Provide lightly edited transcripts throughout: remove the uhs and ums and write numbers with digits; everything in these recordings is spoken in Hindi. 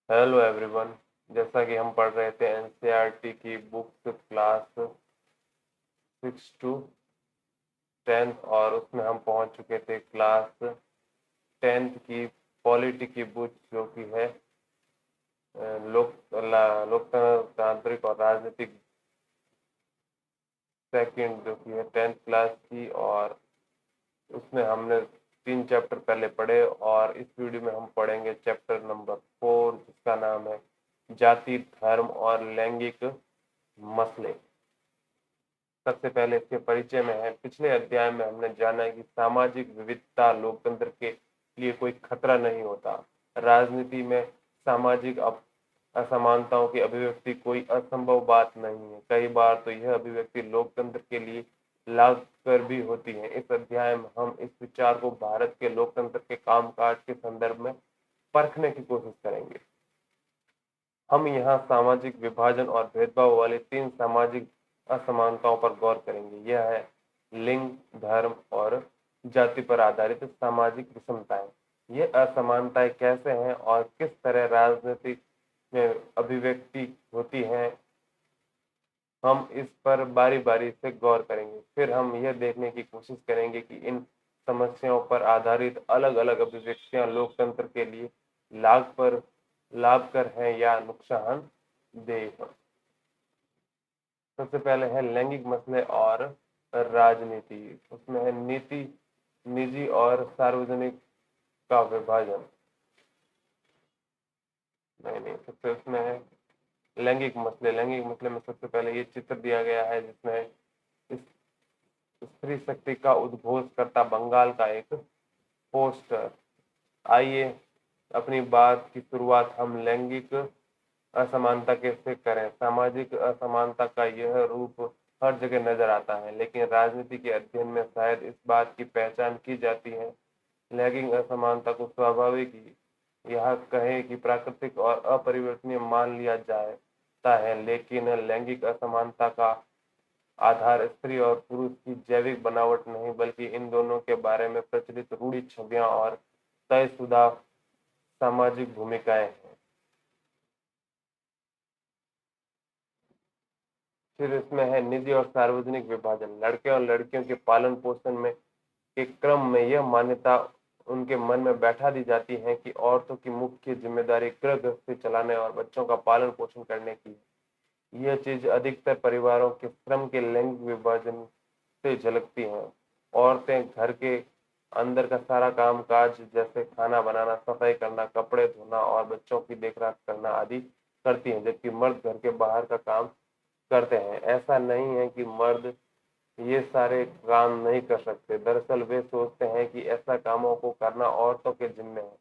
Hello everyone. जैसा कि हम पढ़ रहे थे एनसीईआरटी की बुक्स क्लास 6 to 10 और उसमें हम पहुंच चुके थे क्लास 10 की पॉलिटी की बुक जो कि है लोकतांत्रिक और राजनीतिक सेकंड जो कि है 10th क्लास की। और उसमें हमने 3 चैप्टर पहले पढ़े और इस वीडियो में हम पढ़ेंगे चैप्टर नंबर 4 जिसका नाम है जाति धर्म और लैंगिक मसले। सबसे पहले इसके परिचय में है। पिछले अध्याय में हमने जाना है कि सामाजिक विविधता लोकतंत्र के लिए कोई खतरा नहीं होता। राजनीति में सामाजिक असमानताओं की अभिव्यक्ति कोई असंभव बात नहीं है। कई बार तो यह अभिव्यक्ति लोकतंत्र के लिए लाभ कर भी होती है। इस अध्याय में हम इस विचार को भारत के लोकतंत्र के कामकाज के संदर्भ में परखने की कोशिश करेंगे। हम यहाँ सामाजिक विभाजन और भेदभाव वाली 3 सामाजिक असमानताओं पर गौर करेंगे। यह है लिंग, धर्म और जाति पर आधारित सामाजिक विषमताएं। ये असमानताएं कैसे हैं और किस तरह राजनीति में अभिव्यक्ति होती हैं, हम इस पर बारी बारी से गौर करेंगे। फिर हम यह देखने की कोशिश करेंगे कि इन समस्याओं पर आधारित अलग अलग अभिव्यक्तियां लोकतंत्र के लिए लाभकर हैं या नुकसानदेह। सबसे पहले है लैंगिक मसले और राजनीति। उसमें है नीति, निजी और सार्वजनिक का विभाजन। नहीं, सबसे उसमें है लैंगिक मसले। लैंगिक मसले में सबसे पहले ये चित्र दिया गया है जिसमें इस स्त्री शक्ति का उद्घोष करता बंगाल का एक पोस्टर। आइए अपनी बात की शुरुआत हम लैंगिक असमानता कैसे करें। सामाजिक असमानता का यह रूप हर जगह नजर आता है, लेकिन राजनीति के अध्ययन में शायद इस बात की पहचान की जाती है। लैंगिक असमानता को स्वाभाविक यह कहे कि प्राकृतिक और अपरिवर्तनीय मान लिया जाता है, लेकिन लैंगिक असमानता का आधार स्त्री और पुरुष की जैविक बनावट नहीं बल्कि इन दोनों के बारे में प्रचलित रूढ़ि छवियां और तयशुदा सामाजिक भूमिकाएं हैं। फिर इसमें है निजी और सार्वजनिक विभाजन। लड़के और लड़कियों के पालन पोषण में के क्रम में यह मान्यता उनके मन में बैठा दी जाती है कि औरतों की मुख्य जिम्मेदारी गृह गृहस्थी चलाने और बच्चों का पालन पोषण करने की है। यह चीज अधिकतर परिवारों के श्रम के लैंगिक विभाजन से झलकती हैं। औरतें घर के अंदर का सारा काम काज जैसे खाना बनाना, सफाई करना, कपड़े धोना और बच्चों की देखरेख करना आदि करती हैं, जबकि मर्द घर के बाहर का काम करते हैं। ऐसा नहीं है कि मर्द ये सारे काम नहीं कर सकते। दरअसल वे सोचते हैं कि ऐसा कामों को करना औरतों के जिम्मे है,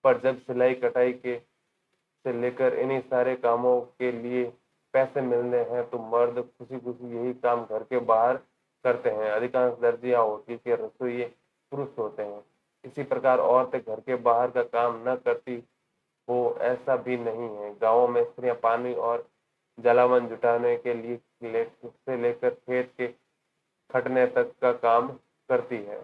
पर जब सिलाई कटाई के से लेकर इन्हीं सारे कामों के लिए पैसे मिलने हैं तो मर्द खुशी खुशी यही काम घर के बाहर करते हैं। अधिकांश दर्जी या होटल के रसोइये पुरुष होते हैं। इसी प्रकार औरतें घर के बाहर का काम न करती हो ऐसा भी नहीं है। गाँवों में स्त्रियां पानी और जलावन जुटाने के लिए से लेकर खेत के खटने तक का काम करती है।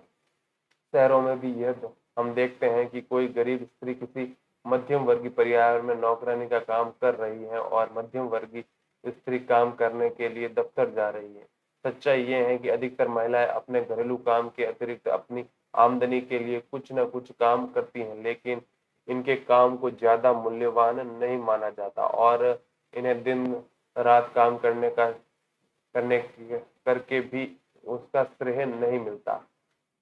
शहरों में भी यह हम देखते हैं कि कोई गरीब स्त्री किसी मध्यम वर्गीय परिवार में नौकरानी का काम कर रही है और मध्यम वर्गीय स्त्री काम करने के लिए दफ्तर जा रही है। सच्चाई ये है कि अधिकतर महिलाएं अपने घरेलू काम के अतिरिक्त अपनी आमदनी के लिए कुछ न कुछ काम करती हैं, लेकिन इनके काम को ज्यादा मूल्यवान नहीं माना जाता और इन्हें दिन रात काम करने करके भी उसका श्रेय नहीं मिलता।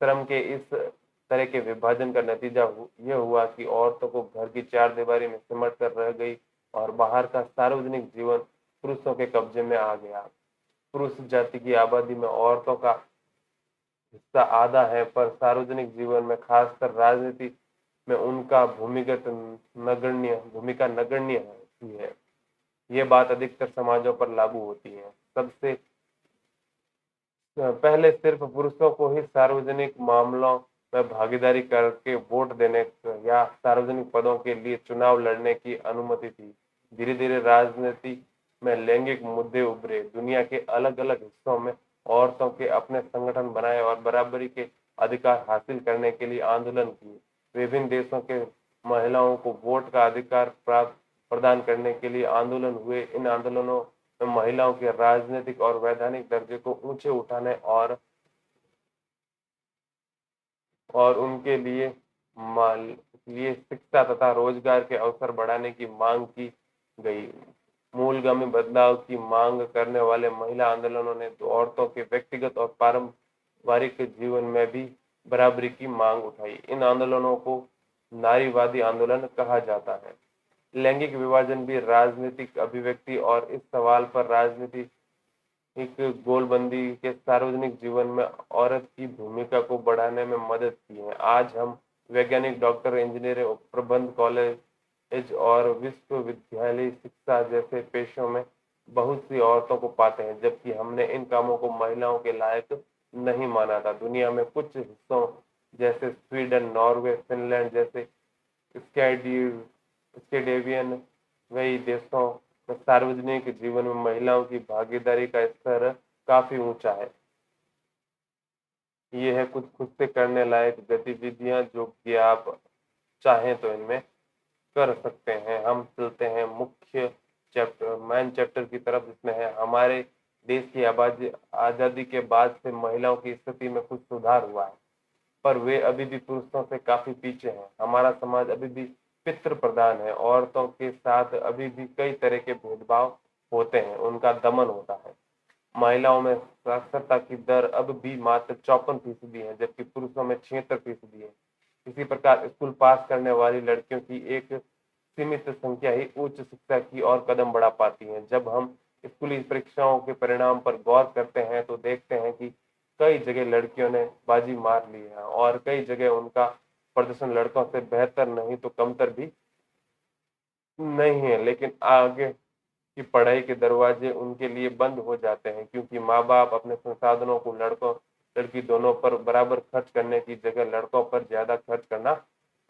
श्रम के इस तरह के विभाजन का नतीजा यह हुआ कि औरतों को घर की चार दीवारी में सिमट कर रह गई और बाहर का सार्वजनिक जीवन पुरुषों के कब्जे में आ गया। पुरुष जाति की आबादी में औरतों का हिस्सा आधा है, पर सार्वजनिक जीवन में खासकर राजनीति में उनका भूमिका नगण्य है। ये बात अधिकतर समाजों पर लागू होती है। सबसे पहले सिर्फ पुरुषों को ही सार्वजनिक मामलों में भागीदारी करके वोट देने या सार्वजनिक पदों के लिए चुनाव लड़ने की अनुमति थी। धीरे धीरे राजनीति में लैंगिक मुद्दे उभरे। दुनिया के अलग अलग हिस्सों में औरतों के अपने संगठन बनाए और बराबरी के अधिकार हासिल करने के लिए आंदोलन किए। विभिन्न देशों के महिलाओं को वोट का अधिकार प्राप्त प्रदान करने के लिए आंदोलन हुए। इन आंदोलनों में महिलाओं के राजनीतिक और वैधानिक दर्जे को ऊंचे उठाने और उनके लिए शिक्षा तथा रोजगार के अवसर बढ़ाने की मांग की गई। मूलगामी बदलाव की मांग करने वाले महिला आंदोलनों ने तो औरतों के व्यक्तिगत और पारिवारिक जीवन में भी बराबरी की मांग उठाई। इन आंदोलनों को नारीवादी आंदोलन कहा जाता है। लैंगिक विभाजन भी राजनीतिक अभिव्यक्ति और इस सवाल पर राजनीति एक गोलबंदी के सार्वजनिक जीवन में औरत की भूमिका को बढ़ाने में मदद की है। आज हम वैज्ञानिक, डॉक्टर, इंजीनियर, प्रबंध, कॉलेज और विश्वविद्यालय शिक्षा जैसे पेशों में बहुत सी औरतों को पाते हैं, जबकि हमने इन कामों को महिलाओं के लायक नहीं माना था। दुनिया में कुछ हिस्सों जैसे स्वीडन, नॉर्वे, फिनलैंड जैसे स्कैंडिनेवियन वही देशों में सार्वजनिक जीवन में महिलाओं की भागीदारी का स्तर काफी ऊंचा है। ये है कुछ खुद से करने लायक गतिविधियां जो कि आप चाहें तो इनमें कर सकते हैं। हम चलते हैं मुख्य मेन चैप्टर की तरफ, जिसमें है हमारे देश की आजादी के बाद से महिलाओं की स्थिति में कुछ सुधार हुआ है, पर वे अभी भी पुरुषों से काफी पीछे हैं। हमारा समाज अभी भी पितृ प्रधान है। औरतों के साथ अभी भी कई तरह के भेदभाव होते हैं, उनका दमन होता है। महिलाओं में साक्षरता की दर अब भी मात्र 54% है, जबकि पुरुषों में 76% है। इसी प्रकार स्कूल पास करने वाली लड़कियों की एक सीमित संख्या ही उच्च शिक्षा की ओर कदम बढ़ा पाती है। जब हम स्कूली परीक्षाओं के परिणाम पर गौर करते हैं तो देखते हैं कि कई जगह लड़कियों ने बाजी मार ली है और कई जगह उनका प्रदर्शन लड़कों से बेहतर नहीं तो कमतर भी नहीं है, लेकिन आगे की पढ़ाई के दरवाजे उनके लिए बंद हो जाते हैं, क्योंकि माँ बाप अपने संसाधनों को लड़कों लड़की दोनों पर बराबर खर्च करने की जगह लड़कों पर ज्यादा खर्च करना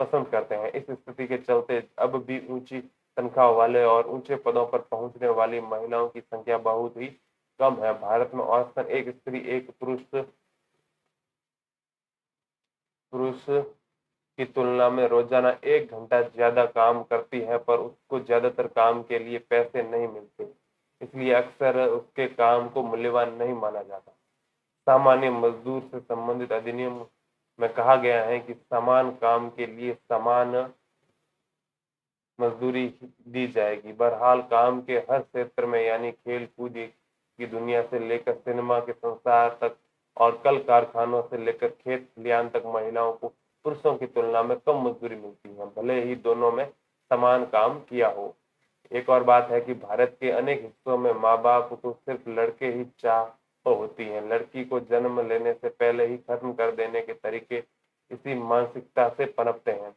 पसंद करते हैं। इस स्थिति के चलते अब भी ऊंची तनख्वाह वाले और ऊंचे पदों पर पहुंचने वाली महिलाओं की संख्या बहुत ही कम है। भारत में औसतन एक स्त्री एक पुरुष की तुलना में रोजाना 1 घंटा ज्यादा काम करती है, पर उसको ज्यादातर काम के लिए पैसे नहीं मिलते, इसलिए अक्सर उसके काम को मूल्यवान नहीं माना जाता। सामान्य मजदूर से संबंधित अधिनियम में कहा गया है कि समान काम के लिए समान मजदूरी दी जाएगी। बहरहाल काम के हर क्षेत्र में, यानी खेल कूद की दुनिया से लेकर सिनेमा के संसार तक और कल कारखानों से लेकर खेत खलियान तक, महिलाओं को पुरुषों की तुलना में कम मजदूरी मिलती है, भले ही दोनों में समान काम किया हो। एक और बात है कि भारत के अनेक हिस्सों में माँ बाप को सिर्फ लड़के ही चाह होती है। लड़की को जन्म लेने से पहले ही खत्म कर देने के तरीके इसी मानसिकता से पनपते हैं।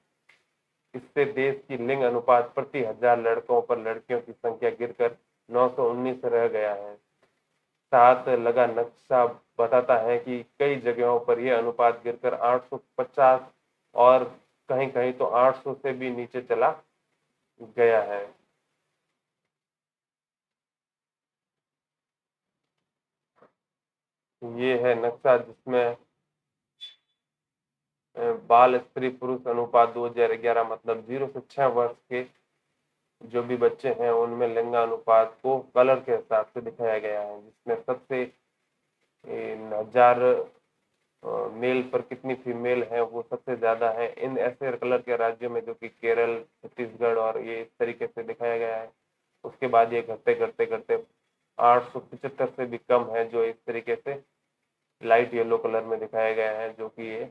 इससे देश की लिंग अनुपात प्रति 1000 लड़कों पर लड़कियों की संख्या गिरकर 919 रह गया है। साथ लगा नक्शा बताता है कि कई जगहों पर यह अनुपात गिरकर 850 और कहीं कहीं तो 800 से भी नीचे चला गया है। ये है नक्शा जिसमें बाल स्त्री पुरुष अनुपात 2011, मतलब 0 से 6 वर्ष के जो भी बच्चे हैं उनमें लिंगानुपात को कलर के हिसाब से दिखाया गया है, जिसमें सबसे 1000 मेल पर कितनी फीमेल है वो सबसे ज्यादा है इन ऐसे कलर के राज्यों में, जो कि केरल, छत्तीसगढ़ और ये इस तरीके से दिखाया गया है। उसके बाद ये घटते घटते घटते 875 से भी कम है, जो इस तरीके से लाइट येलो कलर में दिखाया गया है, जो कि ये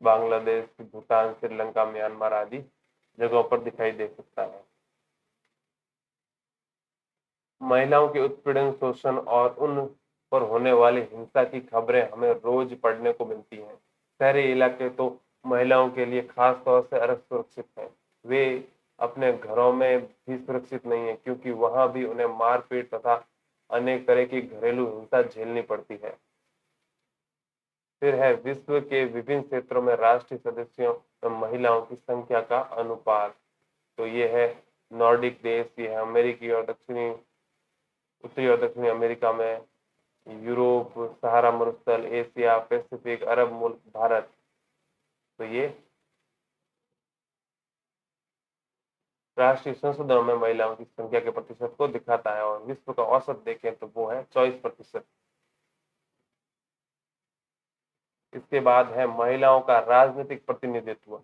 बांग्लादेश, भूटान, श्रीलंका, म्यांमार आदि जगहों पर दिखाई दे सकता है। महिलाओं के उत्पीड़न, शोषण और उन पर होने वाली हिंसा की खबरें हमें रोज पढ़ने को मिलती हैं। शहरी इलाके तो महिलाओं के लिए खास तौर से असुरक्षित हैं। वे अपने घरों में भी सुरक्षित नहीं है, क्योंकि वहां भी उन्हें मारपीट तथा अनेक तरह की घरेलू हिंसा झेलनी पड़ती है। फिर है विश्व के विभिन्न क्षेत्रों में राष्ट्रीय सदस्यों में महिलाओं की संख्या का अनुपात। तो ये है नॉर्डिक देश, ये है अमेरिकी और उत्तरी और दक्षिणी अमेरिका में, यूरोप, सहारा मरुस्थल, एशिया, पैसिफिक, अरब मुल्क, भारत। तो ये राष्ट्रीय संसदों में महिलाओं की संख्या के प्रतिशत को दिखाता है, और विश्व का औसत देखें तो वो है 24%। इसके बाद है महिलाओं का राजनीतिक प्रतिनिधित्व।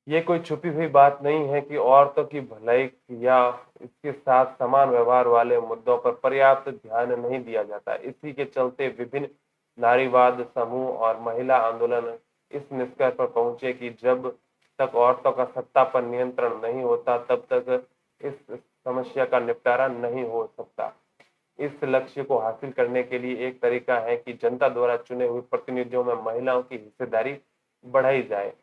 ये कोई छुपी हुई बात नहीं है कि औरतों की भलाई या इसके साथ समान व्यवहार वाले मुद्दों पर पर्याप्त ध्यान नहीं दिया जाता। इसी के चलते विभिन्न नारीवाद समूह और महिला आंदोलन इस निष्कर्ष पर पहुंचे कि जब तक औरतों का सत्ता पर नियंत्रण नहीं होता, तब तक इस समस्या का निपटारा नहीं हो सकता। इस लक्ष्य को हासिल करने के लिए एक तरीका है कि जनता द्वारा चुने हुए प्रतिनिधियों में महिलाओं की हिस्सेदारी बढ़ाई जाए।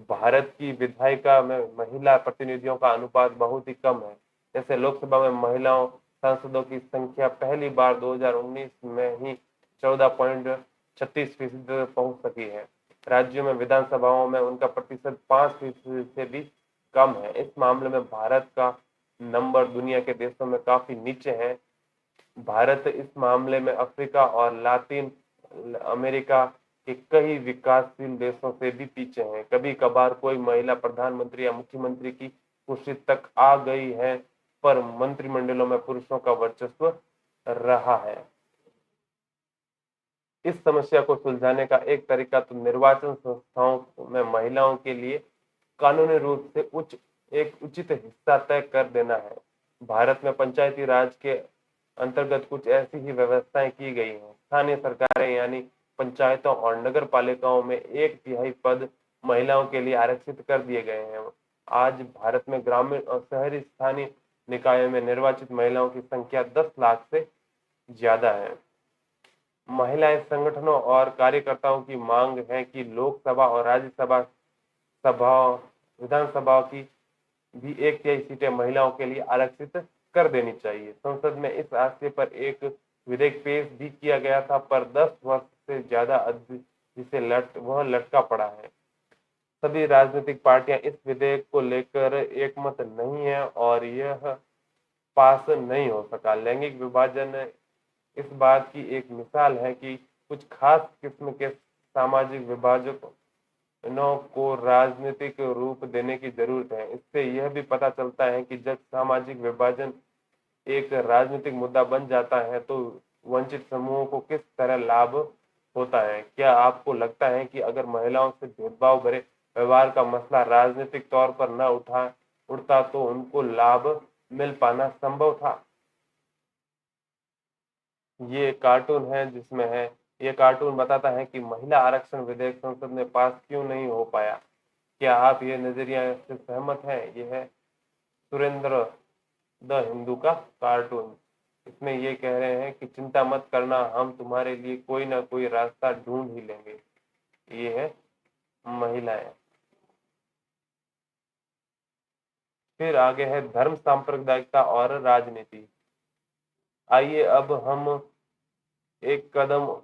भारत की विधायिका में महिला प्रतिनिधियों का अनुपात बहुत ही कम है। जैसे लोकसभा में महिलाओं सांसदों की संख्या पहली बार 2019 में ही 14.36% पहुंच सकी है। राज्यों में विधानसभाओं में उनका प्रतिशत 5% से भी कम है। इस मामले में भारत का नंबर दुनिया के देशों में काफी नीचे है। भारत इस मामले में अफ्रीका और लातिन अमेरिका के कई विकासशील देशों से भी पीछे हैं। कभी कभार कोई महिला प्रधानमंत्री या मुख्यमंत्री की कुर्सी तक आ गई है, पर मंत्रिमंडलों में पुरुषों का वर्चस्व रहा है। इस समस्या को सुलझाने का एक तरीका तो निर्वाचन संस्थाओं में महिलाओं के लिए कानूनी रूप से एक उचित हिस्सा तय कर देना है। भारत में पंचायती राज के अंतर्गत कुछ ऐसी ही व्यवस्थाएं की गई हैं। स्थानीय सरकारें यानी पंचायतों और नगर पालिकाओं में 1/3 पद महिलाओं के लिए आरक्षित कर दिए गए हैं। आज भारत में ग्रामीण और शहरी स्थानीय निकायों में निर्वाचित महिलाओं की संख्या 10 लाख से ज्यादा है। महिला संगठनों और कार्यकर्ताओं की मांग है कि लोकसभा और राज्यसभा सभा विधानसभा की भी 1/3 सीटें महिलाओं के लिए आरक्षित कर देनी चाहिए। संसद में इस आशय पर एक विधेयक पेश भी किया गया था, पर 10 वर्ष से ज्यादा जिसे वह लटका पड़ा है। सभी राजनीतिक पार्टियां इस विधेयक को लेकर एकमत नहीं है और यह पास नहीं हो सका। लैंगिक विभाजन इस बात की एक मिसाल है कि कुछ खास किस्म के सामाजिक विभाजनों को राजनीतिक रूप देने की जरूरत है। इससे यह भी पता चलता है कि जब सामाजिक विभाजन एक राजनीतिक मुद्दा बन जाता है तो वंचित समूहों को किस तरह लाभ होता है। क्या आपको लगता है कि अगर महिलाओं से भेदभाव भरे व्यवहार का मसला राजनीतिक तौर पर न उठता तो उनको लाभ मिल पाना संभव था? ये कार्टून है जिसमें है ये कार्टून बताता है कि महिला आरक्षण विधेयक संसद में पास क्यों नहीं हो पाया। क्या आप ये नजरिया से सहमत हैं? यह है सुरेंद्र द हिंदू का कार्टून। इसमें ये कह रहे हैं कि चिंता मत करना, हम तुम्हारे लिए कोई ना कोई रास्ता ढूंढ ही लेंगे। ये है महिलाएं। फिर आगे है धर्म सांप्रदायिकता और राजनीति। आइए एक कदम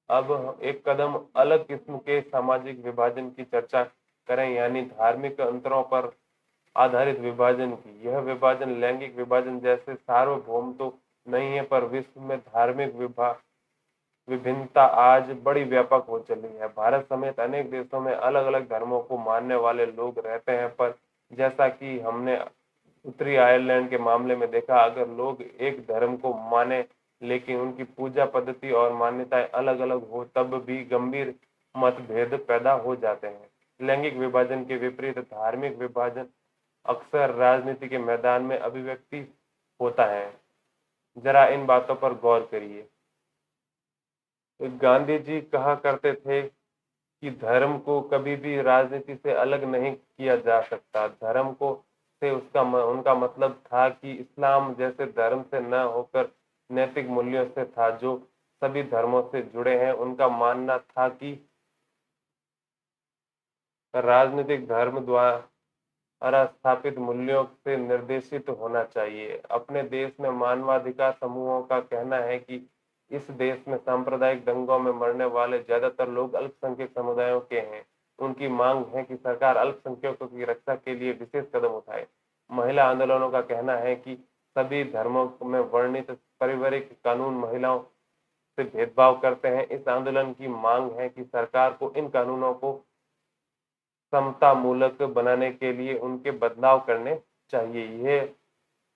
अब एक कदम अलग किस्म के सामाजिक विभाजन की चर्चा करें, यानी धार्मिक अंतरों पर आधारित विभाजन की। यह विभाजन लैंगिक विभाजन जैसे सार्वभौम तो नहीं है, पर विश्व में धार्मिक विभिन्नता आज बड़ी व्यापक हो चली है। भारत समेत अनेक देशों में अलग अलग धर्मों को मानने वाले लोग रहते हैं, पर जैसा कि हमने उत्तरी आयरलैंड के मामले में देखा, अगर लोग एक धर्म को माने लेकिन उनकी पूजा पद्धति और मान्यताएं अलग अलग हो, तब भी गंभीर मतभेद पैदा हो जाते हैं। लैंगिक विभाजन के विपरीत धार्मिक विभाजन अक्सर राजनीति के मैदान में अभिव्यक्ति होता है। जरा इन बातों पर गौर करिए। गांधी जी कहा करते थे कि धर्म को कभी भी राजनीति से अलग नहीं किया जा सकता। धर्म को से उनका मतलब था कि इस्लाम जैसे धर्म से न होकर नैतिक मूल्यों से था, जो सभी धर्मों से जुड़े हैं। उनका मानना था कि राजनीतिक धर्म द्वारा स्थापित मूल्यों से निर्देशित होना चाहिए। अपने देश में मानवाधिकार समूहों का कहना है कि इस देश में सांप्रदायिक दंगों में मरने वाले ज्यादातर लोग अल्पसंख्यक समुदायों के हैं। उनकी मांग है कि सरकार अल्पसंख्यकों की रक्षा के लिए विशेष कदम उठाए। महिला आंदोलनों का कहना है कि सभी धर्मों में वर्णित पारिवारिक कानून महिलाओं से भेदभाव करते हैं। इस आंदोलन की मांग है कि सरकार को इन कानूनों को समतामूलक बनाने के लिए उनके बदलाव करने चाहिए। ये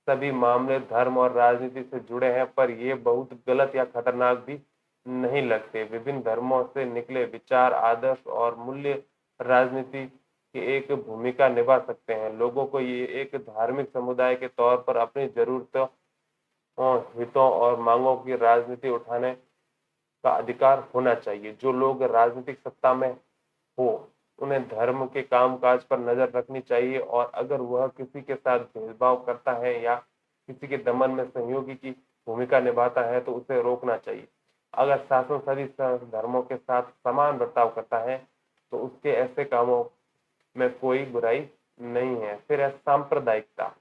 सभी मामले धर्म और राजनीति से जुड़े हैं, पर ये बहुत गलत या खतरनाक भी नहीं लगते। विभिन्न धर्मों से निकले विचार, आदर्श और मूल्य राजनीति की एक भूमिका निभा सकते हैं। लोगों को ये एक धार्मिक समुदाय के तौर पर अपनी जरूरतों, हितों और मांगों की राजनीति उठाने का अधिकार होना चाहिए। जो लोग राजनीतिक सत्ता में हो, उन्हें धर्म के कामकाज पर नजर रखनी चाहिए, और अगर वह किसी के साथ भेदभाव करता है या किसी के दमन में सहयोगी की भूमिका निभाता है तो उसे रोकना चाहिए। अगर शासन सभी धर्मों के साथ समान बर्ताव करता है तो उसके ऐसे कामों में कोई बुराई नहीं है। फिर है सांप्रदायिकता।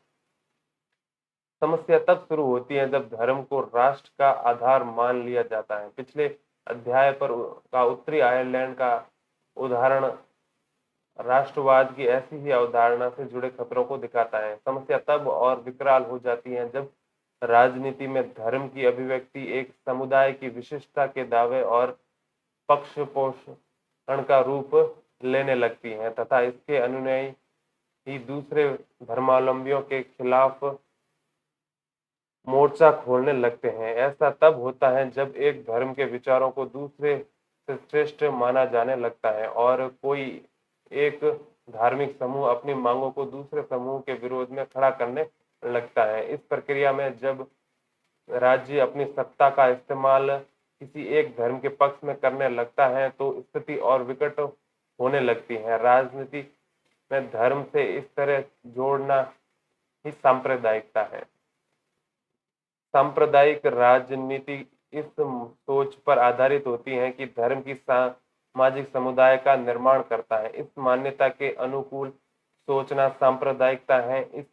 समस्या तब शुरू होती है जब धर्म को राष्ट्र का आधार मान लिया जाता है। पिछले अध्याय पर का उत्तरी आयरलैंड का उदाहरण राष्ट्रवाद की ऐसी ही अवधारणा से जुड़े खतरों को दिखाता है। समस्या तब और विकराल हो जाती है जब राजनीति में धर्म की अभिव्यक्ति एक समुदाय की विशिष्टता के दावे और पक्ष पोषण का रूप लेने लगती है तथा इसके अनुयायी ही दूसरे धर्मावलंबियों के खिलाफ मोर्चा खोलने लगते हैं। ऐसा तब होता है जब एक धर्म के विचारों को दूसरे से श्रेष्ठ माना जाने लगता है और कोई एक धार्मिक समूह अपनी मांगों को दूसरे समूह के विरोध में खड़ा करने लगता है। इस प्रक्रिया में जब राज्य अपनी सत्ता का इस्तेमाल किसी एक धर्म के पक्ष में करने लगता है तो स्थिति और विकट होने लगती है। राजनीति में धर्म से इस तरह जोड़ना ही सांप्रदायिकता है। सांप्रदायिक राजनीति इस सोच पर आधारित होती है कि धर्म की सामाजिक समुदाय का निर्माण करता है। इस मान्यता के अनुकूल सोचना सांप्रदायिकता है। इस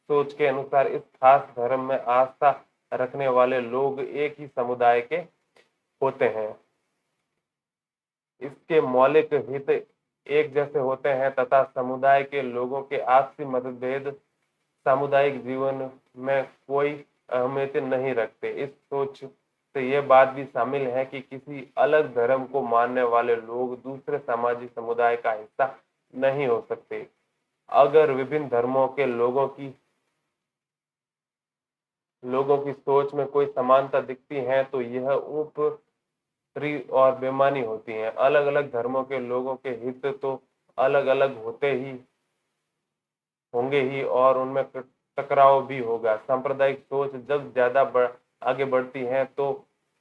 सोच के अनुसार इस खास धर्म में आस्था रखने वाले लोग एक ही समुदाय के होते हैं, इसके मौलिक हित एक जैसे होते हैं तथा समुदाय के लोगों के आपसी मतभेद सामुदायिक जीवन में कोई अहमियत नहीं रखते। इस सोच से यह बात भी शामिल है कि किसी अलग धर्म को मानने वाले लोग दूसरे सामाजिक समुदाय का हिस्सा नहीं हो सकते। अगर विभिन्न धर्मों के लोगों की सोच में कोई समानता दिखती है तो यह ऊपरी और बेमानी होती है। अलग अलग धर्मों के लोगों के हित तो अलग अलग होंगे ही और उनमें टकराव भी होगा। सांप्रदायिक सोच जब ज्यादा आगे बढ़ती है तो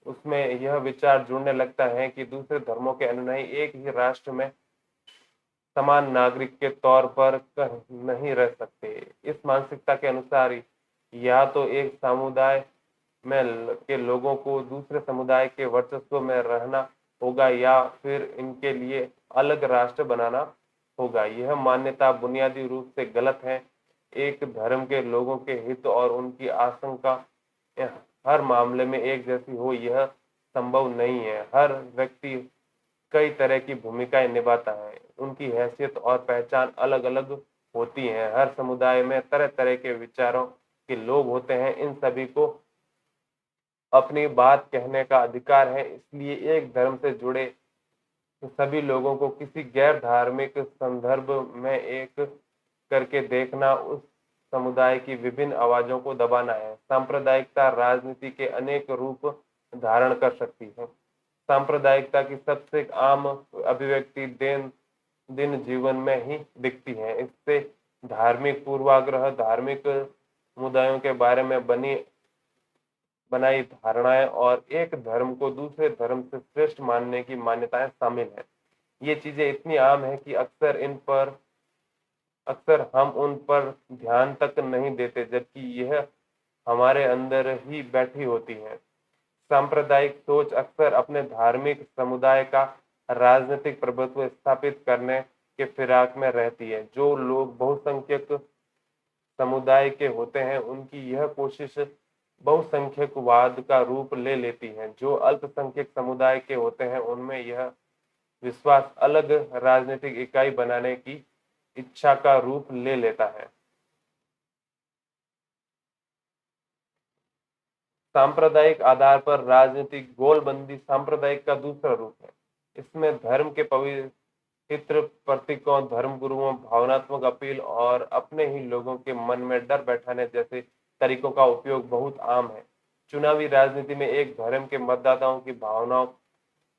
उसमें यह विचार जुड़ने लगता है कि दूसरे धर्मों के अनुयायी एक ही राष्ट्र में समान नागरिक के तौर पर नहीं रह सकते। इस मानसिकता के अनुसार या तो एक समुदाय में के लोगों को दूसरे समुदाय के वर्चस्व में रहना होगा या फिर इनके लिए अलग राष्ट्र बनाना होगा। यह मान्यता बुनियादी रूप से गलत है। एक धर्म के लोगों के हित और उनकी आशंका हर मामले में एक जैसी हो, यह संभव नहीं है। हर व्यक्ति कई तरह की भूमिकाएं निभाता है, उनकी हैसियत और पहचान अलग अलग होती है। हर समुदाय में तरह तरह के विचारों के लोग होते हैं। इन सभी को अपनी बात कहने का अधिकार है। इसलिए एक धर्म से जुड़े सभी लोगों को किसी गैर धार्मिक संदर्भ में एक करके देखना उस समुदाय की विभिन्न आवाजों को दबाना है। सांप्रदायिकता राजनीति के अनेक रूप धारण कर सकती है। सांप्रदायिकता की सबसे आम अभिव्यक्ति दिन जीवन में ही दिखती है। इससे धार्मिक पूर्वाग्रह, धार्मिक समुदायों के बारे में बनाई धारणाएं और एक धर्म को दूसरे धर्म से श्रेष्ठ मानने की मान्यताएं शामिल है। ये चीजें इतनी आम है कि अक्सर हम उन पर ध्यान तक नहीं देते, जबकि यह हमारे अंदर ही बैठी होती है। सांप्रदायिक सोच अक्सर अपने धार्मिक समुदाय का राजनीतिक प्रभुत्व स्थापित करने के फिराक में रहती है। जो लोग बहुसंख्यक समुदाय के होते हैं उनकी यह कोशिश बहुसंख्यकवाद का रूप ले लेती है। जो अल्पसंख्यक समुदाय के होते हैं उनमें यह विश्वास अलग राजनीतिक इकाई बनाने की इच्छा का रूप ले लेता है। सांप्रदायिक आधार पर राजनीतिक गोलबंदी सांप्रदायिक का दूसरा रूप है। इसमें धर्म के हित प्रतीकों, धर्मगुरुओं, भावनात्मक अपील और अपने ही लोगों के मन में डर बैठाने जैसे तरीकों का उपयोग बहुत आम है। चुनावी राजनीति में एक धर्म के मतदाताओं की भावनाओं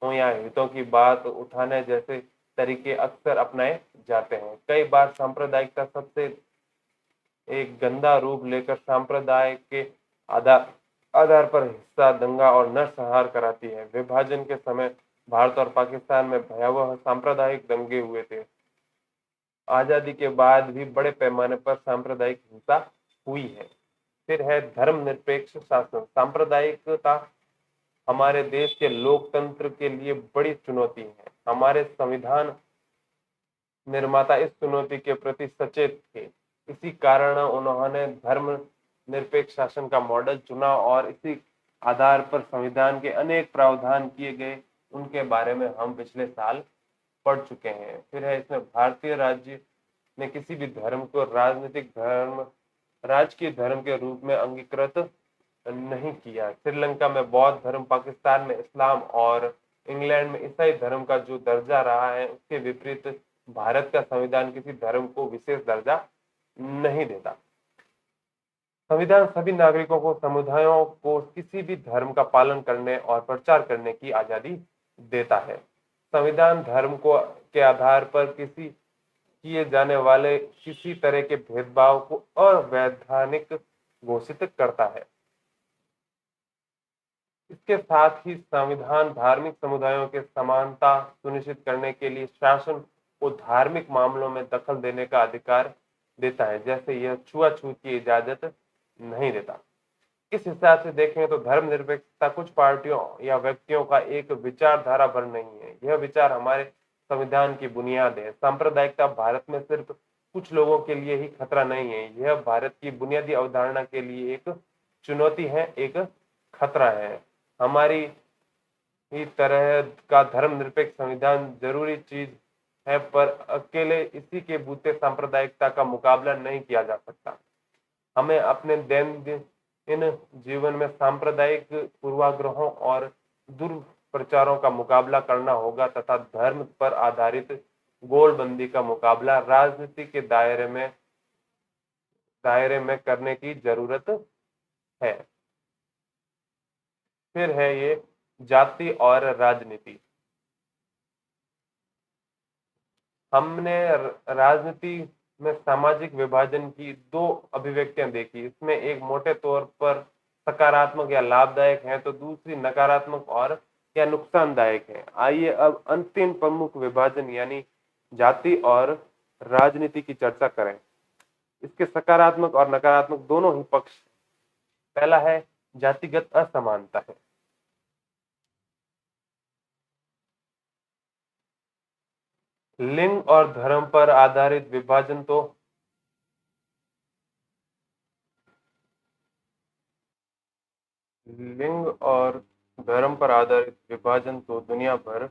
हो या हितों की बात उठाने जैसे तरीके अक्सर अपनाए जाते हैं। कई बार सांप्रदायिकता सबसे एक गंदा रूप लेकर सांप्रदाय के आधार आधार पर हिंसा, दंगा और नरसंहार कराती है। विभाजन के समय भारत और पाकिस्तान में भयावह सांप्रदायिक दंगे हुए थे। आजादी के बाद भी बड़े पैमाने पर सांप्रदायिक हिंसा हुई है। फिर है धर्मनिरपेक्ष शासन। सांप्रदायिकता हमारे देश के लोकतंत्र के लिए बड़ी चुनौती है। हमारे संविधान निर्माता इस चुनौती के प्रति सचेत थे। इसी कारण उन्होंने धर्म निरपेक्ष शासन का मॉडल चुना और इसी आधार पर संविधान के अनेक प्रावधान किए गए, उनके बारे में हम पिछले साल पढ़ चुके हैं। फिर है इसमें भारतीय राज्य ने किसी भी धर्म को राजनीतिक धर्म, राजकीय धर्म के रूप में अंगीकृत नहीं किया। श्रीलंका में बौद्ध धर्म, पाकिस्तान में इस्लाम और इंग्लैंड में ईसाई धर्म का जो दर्जा रहा है, उसके विपरीत भारत का संविधान किसी धर्म को विशेष दर्जा नहीं देता। संविधान सभी नागरिकों को, समुदायों को किसी भी धर्म का पालन करने और प्रचार करने की आजादी देता है। संविधान धर्म को के आधार पर किसी किए जाने वाले किसी तरह के भेदभाव को अवैधानिक घोषित करता है। इसके साथ ही संविधान धार्मिक समुदायों के समानता सुनिश्चित करने के लिए शासन को धार्मिक मामलों में दखल देने का अधिकार देता है, जैसे यह छुआछूत की इजाजत नहीं देता। इस हिसाब से देखें तो धर्मनिरपेक्षता कुछ पार्टियों या व्यक्तियों का एक विचारधारा भर नहीं है, यह विचार हमारे संविधान की बुनियाद है। सांप्रदायिकता भारत में सिर्फ कुछ लोगों के लिए ही खतरा नहीं है, यह भारत की बुनियादी अवधारणा के लिए एक चुनौती है, एक खतरा है। हमारी ही तरह का धर्मनिरपेक्ष संविधान जरूरी चीज है, पर अकेले इसी के बूते सांप्रदायिकता का मुकाबला नहीं किया जा सकता। हमें अपने दैनंदिन जीवन में सांप्रदायिक पूर्वाग्रहों और दुष्प्रचारों का मुकाबला करना होगा तथा धर्म पर आधारित गोलबंदी का मुकाबला राजनीति के दायरे में करने की जरूरत है। फिर है ये जाति और राजनीति। हमने राजनीति में सामाजिक विभाजन की दो अभिव्यक्तियां देखी। इसमें एक मोटे तौर पर सकारात्मक या लाभदायक है, तो दूसरी नकारात्मक और या नुकसानदायक है। आइए अब अंतिम प्रमुख विभाजन यानी जाति और राजनीति की चर्चा करें। इसके सकारात्मक और नकारात्मक दोनों ही पक्ष। पहला है जातिगत असमानता है। लिंग और धर्म पर आधारित विभाजन तो लिंग और धर्म पर आधारित विभाजन तो दुनिया भर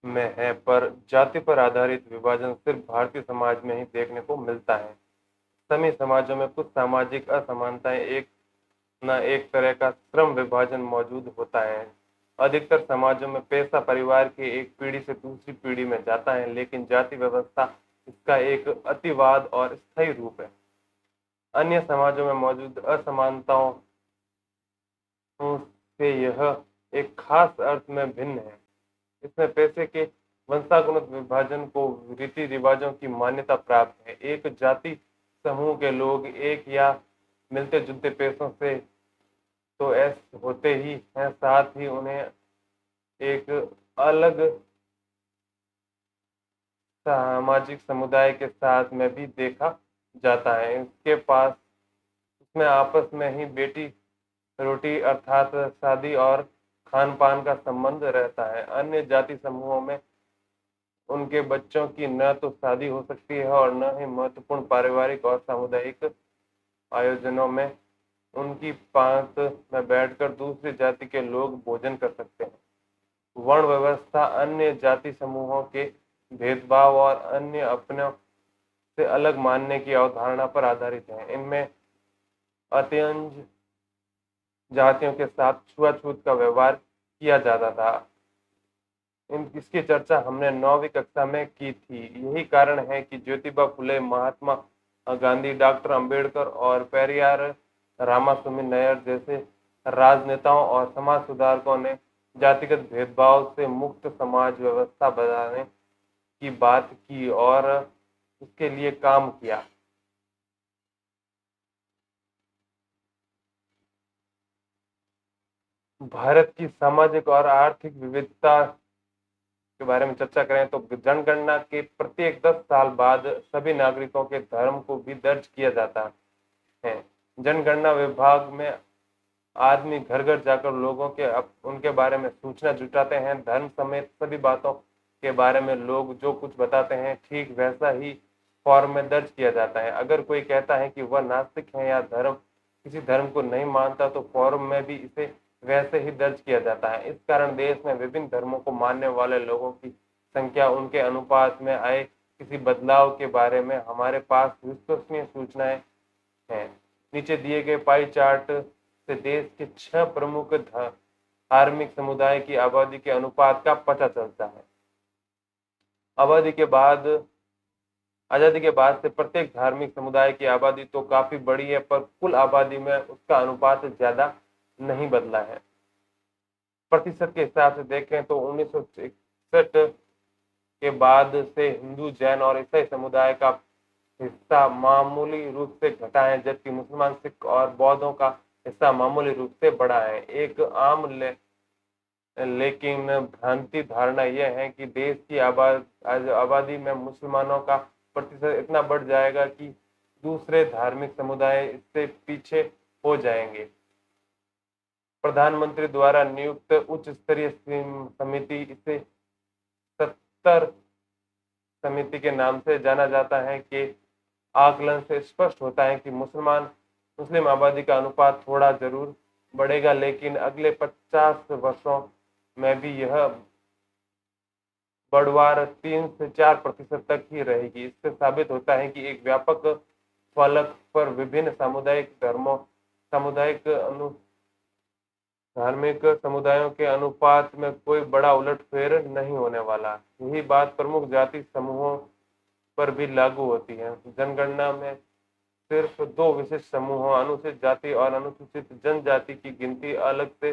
में है, पर जाति पर आधारित विभाजन सिर्फ भारतीय समाज में ही देखने को मिलता है। सभी समाजों में कुछ सामाजिक असमानताएं एक न एक तरह का श्रम विभाजन मौजूद होता है। अधिकतर समाजों में पैसा परिवार की एक पीढ़ी से दूसरी पीढ़ी में जाता है, लेकिन जाति व्यवस्था इसका एक अतिवाद और स्थायी रूप है। अन्य समाजों में मौजूद असमानताओं से यह एक खास अर्थ में भिन्न है। इसमें पैसे के वंशानुगत विभाजन को रीति रिवाजों की मान्यता प्राप्त है। एक जाति समूह के लोग एक या मिलते जुलते पैसों से तो ऐसे होते ही हैं, साथ ही उन्हें एक अलग सामाजिक समुदाय के साथ में भी देखा जाता है। इसके पास उसमें आपस में ही बेटी रोटी अर्थात शादी और खान पान का संबंध रहता है। अन्य जाति समूहों में उनके बच्चों की न तो शादी हो सकती है और न ही महत्वपूर्ण पारिवारिक और सामुदायिक आयोजनों में उनकी पास में बैठकर दूसरी जाति के लोग भोजन कर सकते हैं। वर्ण व्यवस्था अन्य जाति समूहों के भेदभाव और अन्य अपनों से अलग मानने की अवधारणा पर आधारित है। इनमें अत्यंत जातियों के साथ छुआछूत का व्यवहार किया जाता था। इसकी चर्चा हमने 9वीं कक्षा में की थी। यही कारण है कि ज्योतिबा फुले, महात्मा गांधी, डॉक्टर अंबेडकर और पेरियार रामास्वामी नायडू जैसे राजनेताओं और समाज सुधारकों ने जातिगत भेदभाव से मुक्त समाज व्यवस्था बनाने की बात की और उसके लिए काम किया। भारत की सामाजिक और आर्थिक विविधता के बारे में चर्चा करें तो जनगणना के प्रत्येक 10 साल बाद सभी नागरिकों के धर्म को भी दर्ज किया जाता है। जनगणना विभाग में आदमी घर घर जाकर लोगों के उनके बारे में सूचना जुटाते हैं। धर्म समेत सभी बातों के बारे में लोग जो कुछ बताते हैं ठीक वैसा ही फॉर्म में दर्ज किया जाता है। अगर कोई कहता है कि वह नास्तिक है या किसी धर्म को नहीं मानता तो फॉर्म में भी इसे वैसे ही दर्ज किया जाता है। इस कारण देश में विभिन्न धर्मों को मानने वाले लोगों की संख्या, उनके अनुपात में आए किसी बदलाव के बारे में हमारे पास विश्वसनीय सूचनाएं हैं। नीचे दिए गए पाई चार्ट से देश के 6 प्रमुख धार्मिक समुदाय की आबादी के अनुपात का पता चलता है। आबादी के बाद आजादी के बाद से प्रत्येक धार्मिक समुदाय की आबादी तो काफी बढ़ी है, पर कुल आबादी में उसका अनुपात ज्यादा नहीं बदला है। प्रतिशत के हिसाब से देखें तो 1961 के बाद से हिंदू, जैन और ईसाई समुदाय का हिस्सा मामूली रूप से घटा है, जबकि मुसलमान, सिख और बौद्धों का हिस्सा मामूली रूप से बढ़ा है। एक आम लेकिन भ्रांति धारणा यह है कि देश की आबादी में मुसलमानों का प्रतिशत इतना बढ़ जाएगा कि दूसरे धार्मिक समुदाय इससे पीछे हो जाएंगे। प्रधानमंत्री द्वारा नियुक्त उच्च स्तरीय समिति, इसे 70 समिति के नाम से जाना जाता है, कि आकलन से स्पष्ट होता है कि मुस्लिम आबादी का अनुपात थोड़ा जरूर बढ़ेगा, लेकिन अगले 50 वर्षों में भी यह बढ़वार 3 से 4% तक ही रहेगी। इससे साबित होता है कि एक व्यापक फलक पर विभिन्न धार्मिक समुदायों के अनुपात में कोई बड़ा उलटफेर नहीं होने वाला। यही बात प्रमुख जाति समूहों पर भी लागू होती है। जनगणना में सिर्फ 2 विशिष्ट समूहों, अनुसूचित जाति और अनुसूचित जनजाति की गिनती अलग से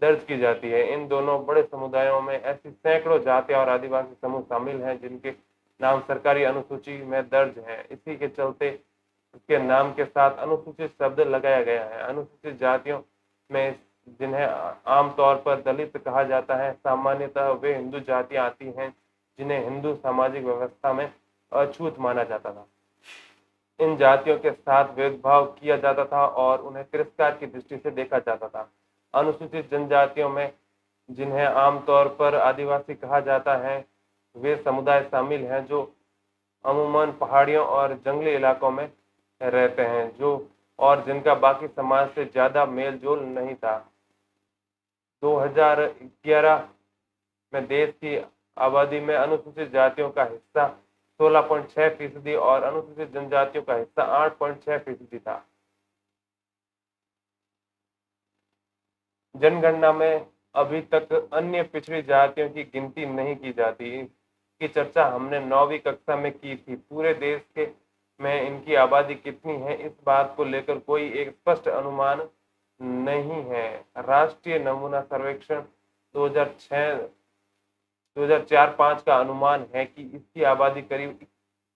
दर्ज की जाती है। इन दोनों बड़े समुदायों में ऐसी सैकड़ों जाति और आदिवासी समूह शामिल हैं जिनके नाम सरकारी अनुसूची में दर्ज हैं। इसी के चलते इसके नाम के साथ अनुसूचित शब्द लगाया गया है। अनुसूचित जातियों में जिन्हें आमतौर पर दलित कहा जाता है, सामान्यतः वे हिंदू जातियां आती हैं जिन्हें हिंदू सामाजिक व्यवस्था में अछूत माना जाता था। इन जातियों के साथ भेदभाव किया जाता था और उन्हें तिरस्कार की दृष्टि से देखा जाता था। अनुसूचित जनजातियों में जिन्हें आमतौर पर आदिवासी कहा जाता है, वे समुदाय शामिल हैं जो अमूमन पहाड़ियों और जंगली इलाकों में रहते हैं, और जिनका बाकी समाज से ज्यादा मेल जोल नहीं था। 2011 में देश की आबादी में अनुसूचित जातियों का हिस्सा 16.6% और अनुसूचित जनजातियों का हिस्सा 8.6% था। जनगणना में अभी तक अन्य पिछड़ी जातियों की गिनती नहीं की जाती। की चर्चा हमने 9वीं कक्षा में की थी। पूरे देश के में इनकी आबादी कितनी है, इस बात को लेकर कोई एक स्पष्ट अनुमान नहीं है। राष्ट्रीय नमूना सर्वेक्षण 2004-5 का अनुमान है कि इसकी आबादी करीब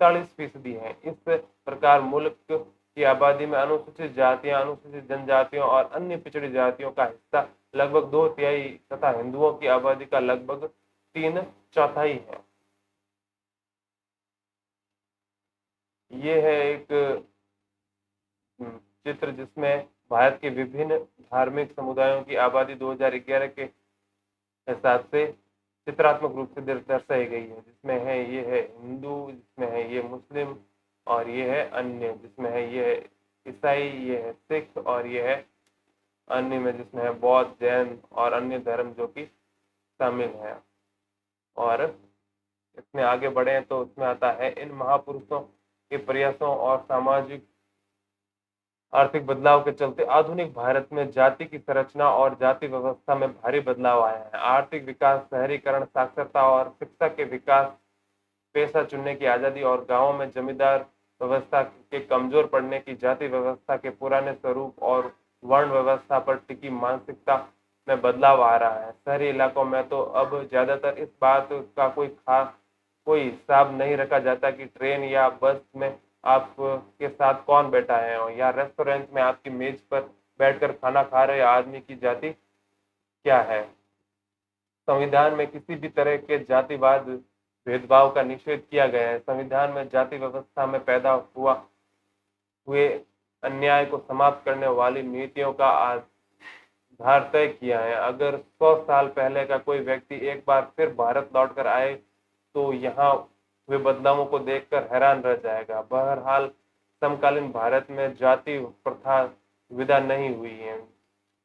41% है। इस प्रकार मुल्क की आबादी में अनुसूचित जातियां, अनुसूचित जनजातियों और अन्य पिछड़ी जातियों का हिस्सा लगभग 2/3 तथा हिंदुओं की आबादी का लगभग 3/4 है। ये है एक चित्र जिसमें भारत के विभिन्न धार्मिक समुदायों की आबादी 2011 के हिसाब से चित्रात्मक रूप से दर्शाई गई है, जिसमें है ये है हिंदू, जिसमें है ये मुस्लिम और ये है अन्य, जिसमें है ये है ईसाई, ये है सिख और ये है अन्य में जिसमें है बौद्ध, जैन और अन्य धर्म जो कि शामिल है। और इसमें आगे बढ़े तो उसमें आता है इन महापुरुषों के प्रयासों और आर्थिक बदलाव के चलते आधुनिक भारत में जाति की संरचना और जाति व्यवस्था में भारी बदलाव आया है। आर्थिक विकास, शहरीकरण, साक्षरता और शिक्षा के विकास, पेशा चुनने की आजादी और गांवों में जमींदार व्यवस्था के कमजोर पड़ने की जाति व्यवस्था के पुराने स्वरूप और वर्ण व्यवस्था पर टिकी मानसिकता में बदलाव आ रहा है। शहरी इलाकों में तो अब ज्यादातर इस बात का कोई हिसाब नहीं रखा जाता कि ट्रेन या बस में आपके साथ कौन बैठा है, और या रेस्टोरेंट में आपकी मेज पर बैठकर खाना खा रहे आदमी की जाति क्या है। संविधान में किसी भी तरह के जातिवाद भेदभाव का निषेध किया गया है। संविधान में जाति व्यवस्था में पैदा हुए अन्याय को समाप्त करने वाली नीतियों का आधार तय किया है। अगर 100 साल पहले का कोई व्यक्ति एक बार फिर भारत लौटकर आए तो यहाँ हुए बदलावों को देखकर हैरान रह जाएगा। बहरहाल समकालीन भारत में जाति प्रथा विदा नहीं हुई है।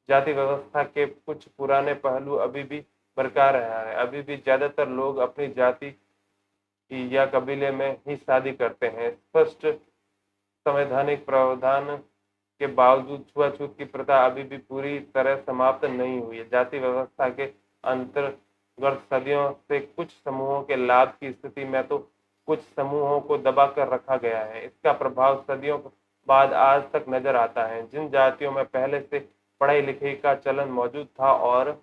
जाति व्यवस्था के कुछ पुराने पहलू अभी भी बरकरार है। अभी भी ज्यादातर लोग अपनी जाति या कबीले में ही शादी करते हैं। स्पष्ट संवैधानिक प्रावधान के बावजूद छुआछूत की प्रथा अभी भी पूरी तरह समाप्त नहीं हुई है। जाति व्यवस्था के अंतर्गत सदियों से कुछ समूहों के लाभ की स्थिति में तो कुछ समूहों को दबाकर रखा गया है। इसका प्रभाव सदियों बाद आज तक नजर आता है। जिन जातियों में पहले से पढ़ाई लिखाई का चलन मौजूद था और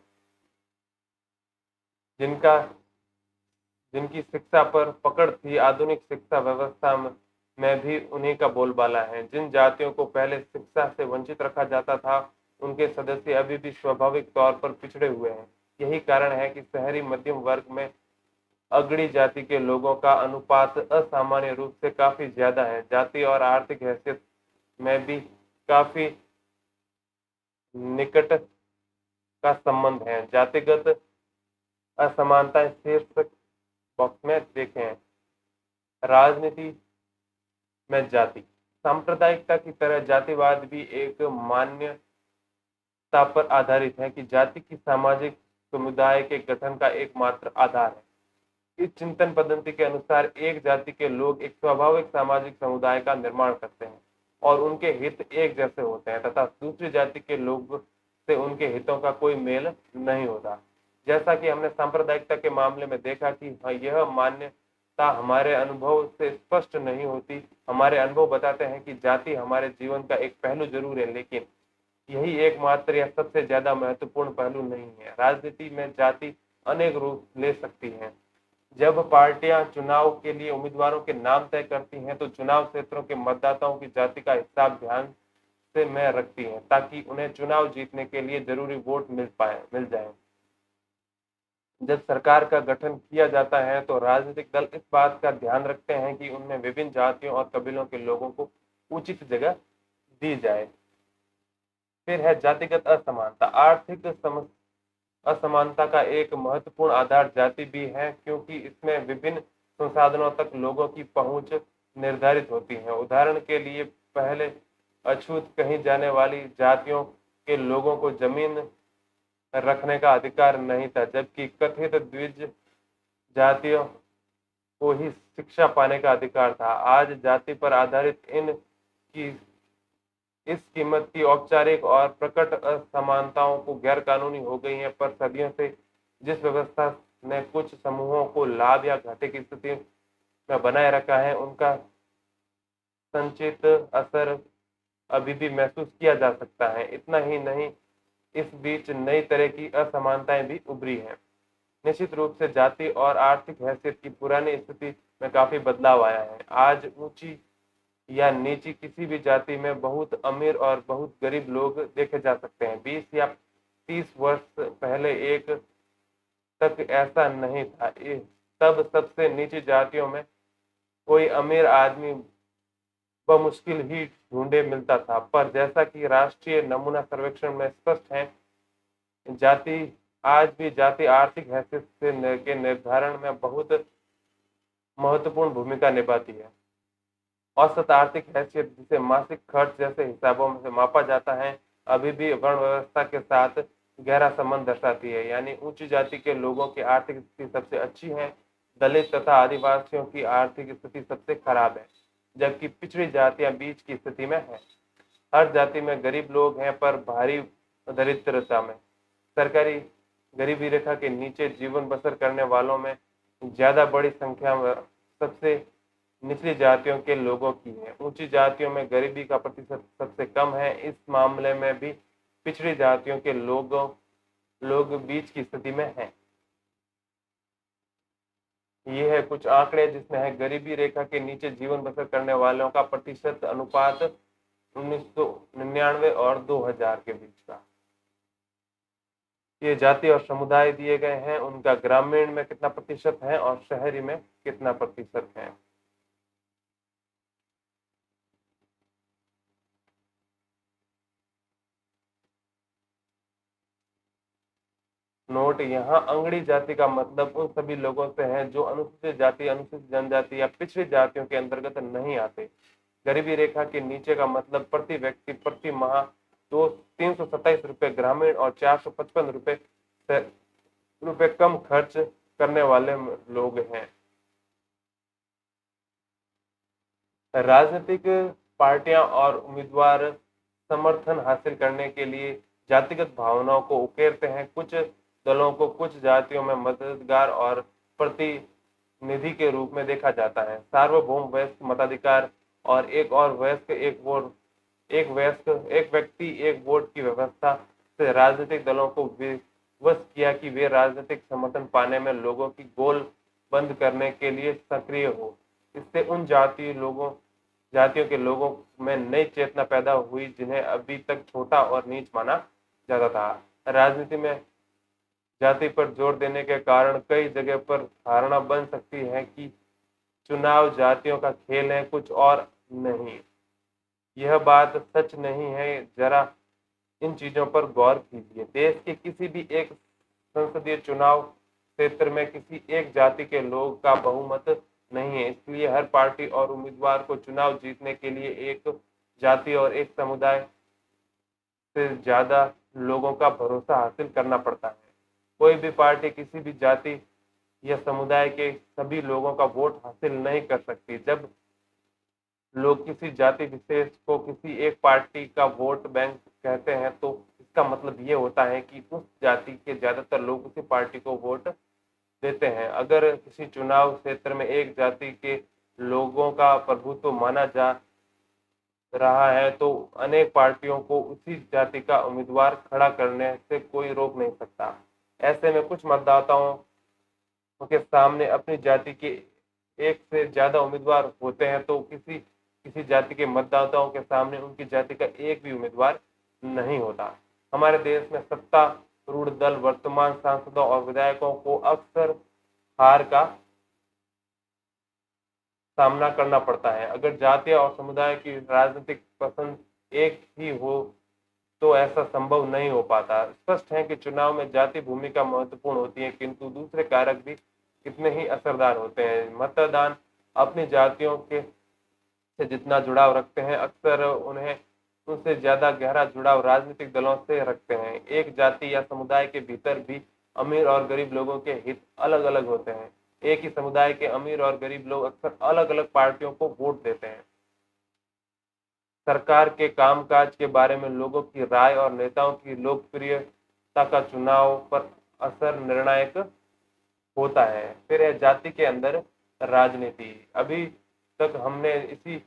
जिनका जिनकी शिक्षा पर पकड़ थी, आधुनिक शिक्षा व्यवस्था में भी उन्हीं का बोलबाला है। जिन जातियों को पहले शिक्षा से वंचित रखा जाता था, उनके सदस्य अभी भी स्वाभाविक तौर पर पिछड़े हुए हैं। यही कारण है कि शहरी मध्यम वर्ग में अगड़ी जाति के लोगों का अनुपात असामान्य रूप से काफी ज्यादा है। जाति और आर्थिक हैसियत में भी काफी निकट का संबंध है। जातिगत असमानताएं शीर्षक बॉक्स में देखें। राजनीति में जाति, सांप्रदायिकता की तरह जातिवाद भी एक मान्यता पर आधारित है कि जाति की सामाजिक समुदाय के गठन का एकमात्र आधार है। इस चिंतन पद्धति के अनुसार एक जाति के लोग एक स्वाभाविक सामाजिक समुदाय का निर्माण करते हैं और उनके हित एक जैसे होते हैं तथा दूसरी जाति के लोग से उनके हितों का कोई मेल नहीं होता। जैसा कि हमने सांप्रदायिकता के मामले में देखा कि यह मान्यता हमारे अनुभव से स्पष्ट नहीं होती। हमारे अनुभव बताते हैं कि जाति हमारे जीवन का एक पहलू जरूर है, लेकिन यही एकमात्र या सबसे ज्यादा महत्वपूर्ण पहलू नहीं है। राजनीति में जाति अनेक रूप ले सकती है। जब पार्टियां चुनाव के लिए उम्मीदवारों के नाम तय करती हैं तो चुनाव क्षेत्रों के मतदाताओं की जाति का हिसाब ध्यान से में रखती हैं ताकि उन्हें चुनाव जीतने के लिए जरूरी वोट मिल जाए। जब सरकार का गठन किया जाता है तो राजनीतिक दल इस बात का ध्यान रखते हैं कि उनमें विभिन्न जातियों और कबीलों के लोगों को उचित जगह दी जाए। फिर है जातिगत असमानता। आर्थिक असमानता का एक महत्वपूर्ण आधार जाति भी है, क्योंकि इसमें विभिन्न संसाधनों तक लोगों की पहुंच निर्धारित होती है। उदाहरण के लिए पहले अछूत कही जाने वाली जातियों के लोगों को जमीन रखने का अधिकार नहीं था, जबकि कथित द्विज जातियों को ही शिक्षा पाने का अधिकार था। आज जाति पर आधारित इस कीमत की औपचारिक और प्रकट असमानताओं को गैर कानूनी हो गई है, पर सदियों से जिस व्यवस्था ने कुछ समूहों को लाभ या घाटे की स्थिति में बनाए रखा है, उनका संचित असर अभी भी महसूस किया जा सकता है। इतना ही नहीं, इस बीच नई तरह की असमानताएं भी उभरी हैं। निश्चित रूप से जाति और आर्थिक हैसियत की पुरानी स्थिति में काफी बदलाव आया है। आज ऊंची या नीची किसी भी जाति में बहुत अमीर और बहुत गरीब लोग देखे जा सकते हैं। 20 या 30 वर्ष पहले एक तक ऐसा नहीं था। तब सबसे नीची जातियों में कोई अमीर आदमी बमुश्किल ही ढूंढे मिलता था, पर जैसा कि राष्ट्रीय नमूना सर्वेक्षण में स्पष्ट है, जाति आज भी जाति आर्थिक हैसियत के निर्धारण में बहुत महत्वपूर्ण भूमिका निभाती है। औसत आर्थिक हैसियत, जिसे मासिक खर्च जैसे हिसाबों में से मापा जाता है, अभी भी वर्ण व्यवस्था के साथ गहरा संबंध दर्शाती है। यानी उच्च जाति के लोगों की आर्थिक स्थिति सबसे अच्छी है, दलित तथा आदिवासियों की आर्थिक स्थिति सबसे खराब है, जबकि पिछड़ी जातियां बीच की स्थिति में है। हर जाति में गरीब लोग हैं, पर भारी दरिद्रता में। सरकारी गरीबी रेखा के नीचे जीवन बसर करने वालों में ज्यादा बड़ी संख्या में सबसे निचली जातियों के लोगों की है। ऊंची जातियों में गरीबी का प्रतिशत सबसे कम है। इस मामले में भी पिछड़ी जातियों के लोग बीच की स्थिति में हैं। ये है कुछ आंकड़े जिसमें है गरीबी रेखा के नीचे जीवन बसर करने वालों का प्रतिशत अनुपात 1999 और 2000 के बीच का। ये जाति और समुदाय दिए गए हैं, उनका ग्रामीण में कितना प्रतिशत है और शहरी में कितना प्रतिशत है। नोट, यहाँ अंगड़ी जाति का मतलब उन सभी लोगों से है जो अनुसूचित जाति, अनुसूचित जनजाति या पिछड़ी जातियों के अंतर्गत नहीं आते। गरीबी रेखा के नीचे का मतलब प्रति व्यक्ति प्रति माह 327 रुपए ग्रामीण और 455 रुपए कम खर्च करने वाले लोग हैं। राजनीतिक पार्टियां और उम्मीदवार समर्थन हासिल करने के लिए जातिगत भावनाओं को उकेरते हैं। कुछ दलों को कुछ जातियों में मददगार और प्रतिनिधि के रूप में देखा जाता है। सार्वभौम वयस्क मताधिकार और एक व्यक्ति एक वोट की व्यवस्था से राजनीतिक दलों को विवश किया कि वे राजनीतिक समर्थन पाने में लोगों की गोल बंद करने के लिए सक्रिय हो। इससे उन जातियों के लोगों में नई चेतना पैदा हुई जिन्हें अभी तक छोटा और नीच माना जाता था। राजनीति में जाति पर जोर देने के कारण कई जगह पर धारणा बन सकती है कि चुनाव जातियों का खेल है, कुछ और नहीं। यह बात सच नहीं है। जरा इन चीजों पर गौर कीजिए। देश के किसी भी एक संसदीय चुनाव क्षेत्र में किसी एक जाति के लोग का बहुमत नहीं है। इसलिए हर पार्टी और उम्मीदवार को चुनाव जीतने के लिए एक जाति और एक समुदाय से ज्यादा लोगों का भरोसा हासिल करना पड़ता है। कोई भी पार्टी किसी भी जाति या समुदाय के सभी लोगों का वोट हासिल नहीं कर सकती। जब लोग किसी जाति विशेष को किसी एक पार्टी का वोट बैंक कहते हैं तो इसका मतलब ये होता है कि उस जाति के ज्यादातर लोग उसी पार्टी को वोट देते हैं। अगर किसी चुनाव क्षेत्र में एक जाति के लोगों का प्रभुत्व माना जा रहा है तो अनेक पार्टियों को उसी जाति का उम्मीदवार खड़ा करने से कोई रोक नहीं सकता। ऐसे में कुछ मतदाताओं के सामने अपनी जाति के एक से ज्यादा उम्मीदवार होते हैं तो किसी किसी जाति के मतदाताओं के सामने उनकी जाति का एक भी उम्मीदवार नहीं होता। हमारे देश में सत्तारूढ़ दल वर्तमान सांसदों और विधायकों को अक्सर हार का सामना करना पड़ता है। अगर जाति और समुदाय की राजनीतिक पसंद एक ही हो तो ऐसा संभव नहीं हो पाता। स्पष्ट है कि चुनाव में जाति भूमिका महत्वपूर्ण होती है, किंतु दूसरे कारक भी कितने ही असरदार होते हैं। मतदान अपनी जातियों के से जितना जुड़ाव रखते हैं, अक्सर उन्हें उनसे ज्यादा गहरा जुड़ाव राजनीतिक दलों से रखते हैं। एक जाति या समुदाय के भीतर भी अमीर और गरीब लोगों के हित अलग अलग होते हैं। एक ही समुदाय के अमीर और गरीब लोग अक्सर अलग अलग पार्टियों को वोट देते हैं। सरकार के कामकाज के बारे में लोगों की राय और नेताओं की लोकप्रियता का चुनाव पर असर निर्णायक होता है। फिर है जाति के अंदर राजनीति। अभी तक हमने इसी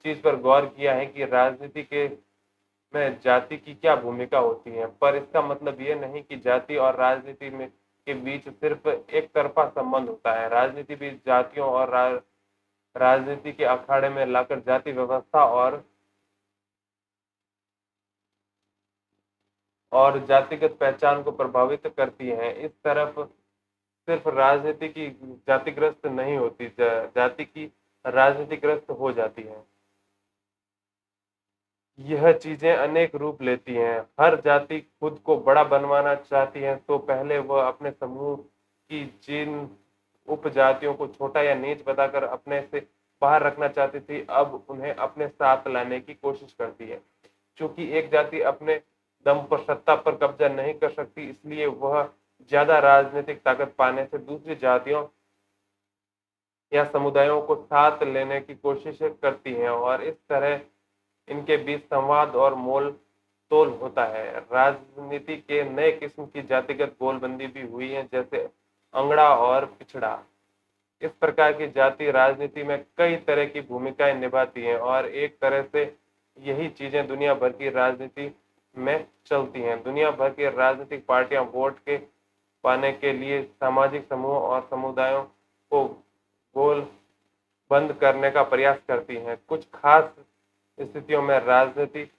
चीज पर गौर किया है कि राजनीति के में जाति की क्या भूमिका होती है, पर इसका मतलब ये नहीं कि जाति और राजनीति में के बीच सिर्फ एक तरफा संबंध होता है। राजनीति भी जातियों और राजनीति के अखाड़े में लाकर जाति व्यवस्था और जातिगत पहचान को प्रभावित करती है। इस तरफ सिर्फ राजनीति की जातिग्रस्त नहीं होती, जाति की राजनीतिग्रस्त हो जाती है। यह चीजें अनेक रूप लेती हैं। हर जाति खुद को बड़ा बनवाना चाहती है तो पहले वह अपने समूह की जिन उपजातियों को छोटा या नीच बताकर अपने से बाहर रखना चाहती थी, अब उन्हें अपने साथ लाने की कोशिश करती है। चूंकि एक जाति अपने दम पर सत्ता पर कब्जा नहीं कर सकती, इसलिए वह ज्यादा राजनीतिक ताकत पाने से दूसरी जातियों या समुदायों को साथ लेने की कोशिश करती है और इस तरह इनके बीच संवाद और मोल तोल होता है। राजनीति के नए किस्म की जातिगत गोलबंदी भी हुई है, जैसे अंगड़ा और पिछड़ा। इस प्रकार की जाति राजनीति में कई तरह की भूमिकाएं निभाती हैं और एक तरह से यही चीजें दुनिया भर की राजनीति में चलती हैं। दुनिया भर की राजनीतिक पार्टियां वोट के पाने के लिए सामाजिक समूहों और समुदायों को गोल बंद करने का प्रयास करती हैं। कुछ खास स्थितियों में राजनीति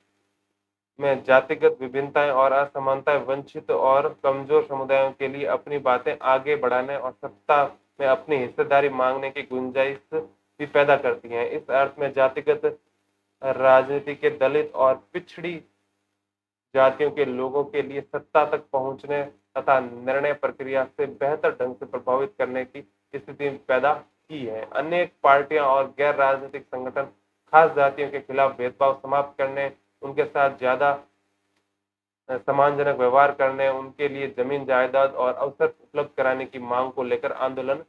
में जातिगत विभिन्नताएं और असमानताएं वंचित और कमजोर समुदायों के लिए अपनी बातें आगे बढ़ाने और सत्ता में अपनी हिस्सेदारी मांगने की गुंजाइश भी पैदा करती हैं। इस अर्थ में जातिगत राजनीति के दलित और पिछड़ी जातियों के लोगों के लिए सत्ता तक पहुंचने तथा निर्णय प्रक्रिया से बेहतर ढंग से प्रभावित करने की स्थिति पैदा की है। अनेक पार्टियां और गैर राजनीतिक संगठन खास जातियों के खिलाफ भेदभाव समाप्त करने, उनके साथ ज्यादा सम्मानजनक व्यवहार करने, उनके लिए जमीन जायदाद और अवसर उपलब्ध कराने की मांग को लेकर आंदोलन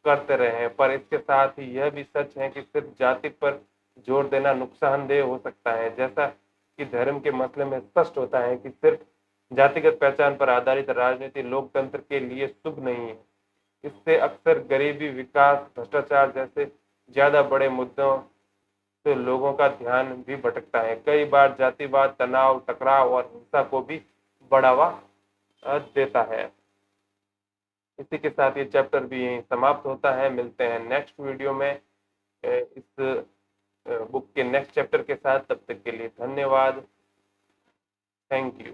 करते रहे हैं। पर इसके साथ ही यह भी सच है कि सिर्फ जाति पर जोर देना नुकसानदेह हो सकता है। जैसा कि धर्म के मसले में स्पष्ट होता है कि सिर्फ जातिगत पहचान पर आधारित राजनीति लोकतंत्र के लिए शुभ नहीं है। इससे अक्सर गरीबी, विकास, भ्रष्टाचार जैसे ज्यादा बड़े मुद्दों से लोगों का ध्यान भी भटकता है। कई बार जातिवाद तनाव, टकराव और हिंसा को भी बढ़ावा देता है। इसी के साथ ये चैप्टर भी यहीं समाप्त होता है। मिलते हैं नेक्स्ट वीडियो में इस बुक के नेक्स्ट चैप्टर के साथ। तब तक के लिए धन्यवाद। Thank you.